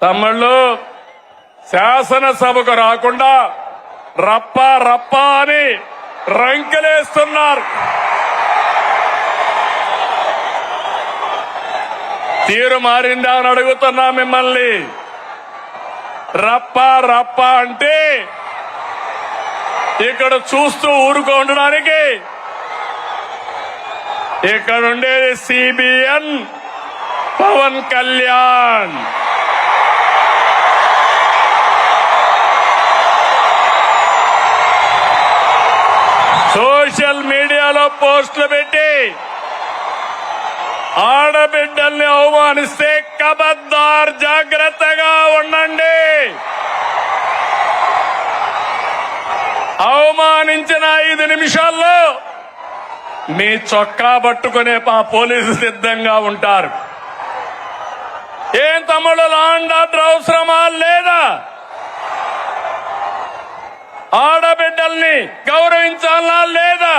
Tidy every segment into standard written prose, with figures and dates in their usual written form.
తమ్ముళ్ళు శాసనసభకు రాకుండా రప్ప రప్ప అని రంకెలేస్తున్నారు. తీరు మారిందా అని అడుగుతున్నా మిమ్మల్ని. రప్ప రప్ప అంటే ఇక్కడ చూస్తూ ఊరుకోవడానికి ఇక్కడ ఉండేది సిబిఎన్ పవన్ కళ్యాణ్. సోషల్ మీడియాలో పోస్టులు పెట్టి ఆడబిడ్డల్ని అవమానిస్తే కబద్దార్, జాగ్రత్తగా ఉండండి. అవమానించిన 5 నిమిషాల్లో మీ చొక్కా పట్టుకునే పోలీసు సిద్ధంగా ఉంటారు. ఏం తమ్ముడు, లాండ్ ఆర్డర్ అవసరమా లేదా? ఆడబిడ్డల్ని గౌరవించాలా లేదా?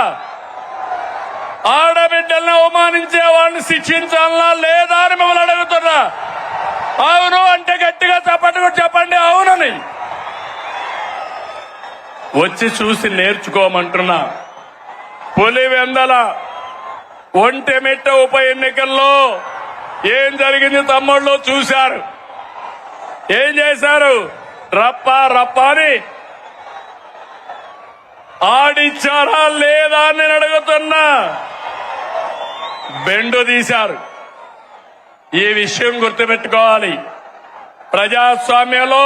ఆడబిడ్డల్ని అవమానించే వాళ్ళని శిక్షించాలా లేదా అని మిమ్మల్ని అడుగుతున్నా. అవును అంటే గట్టిగా చెప్పండి అవునని. వచ్చి చూసి నేర్చుకోమంటున్నా. పులివెందల ఒంటెమిట్ట ఉప ఎన్నికల్లో ఏం జరిగింది తమ్ముళ్ళు చూశారు. ఏం చేశారు? రప్ప రప్ప అని ఆడిచ్చారా లేదా అని నేను అడుగుతున్నా. బెండు తీశారు. ఈ విషయం గుర్తుపెట్టుకోవాలి. ప్రజాస్వామ్యంలో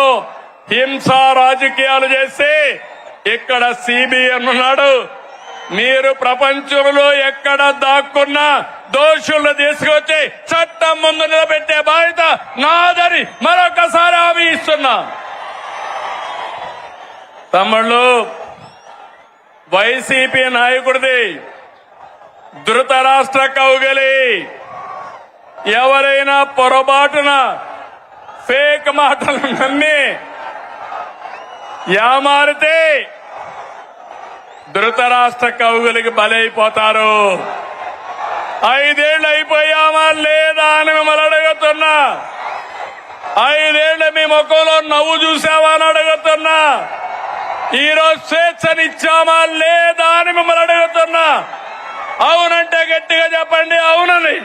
హింసా రాజకీయాలు చేస్తే ఇక్కడ సిబిఎన్ ఉన్నాడు. మీరు ప్రపంచంలో ఎక్కడ దాక్కున్నా దోషులను తీసుకొచ్చి చట్టం ముందు నిలబెట్టే బాధ్యత నాదని మరొకసారి హామీ ఇస్తున్నా. తమ్ముళ్ళు, వైసీపీ నాయకుడిది ధృతరాష్ట్ర కౌగిలి. ఎవరైనా పొరపాటున ఫేక్ మాటలు నమ్మి యామారితే ధృతరాష్ట్ర కౌగిలికి బలైపోతారు. 5 ఏళ్లు అయిపోయామా లేదా అని మిమ్మల్ని అడుగుతున్నా. 5 ఏళ్లు మీ ముఖంలో నవ్వు చూసావా అని అడుగుతున్నా. ఈరోజు స్వేచ్ఛనిచ్చామా లేదా అని మిమ్మల్ని అడుగుతున్నా. అవునంటే గట్టిగా చెప్పండి అవునని.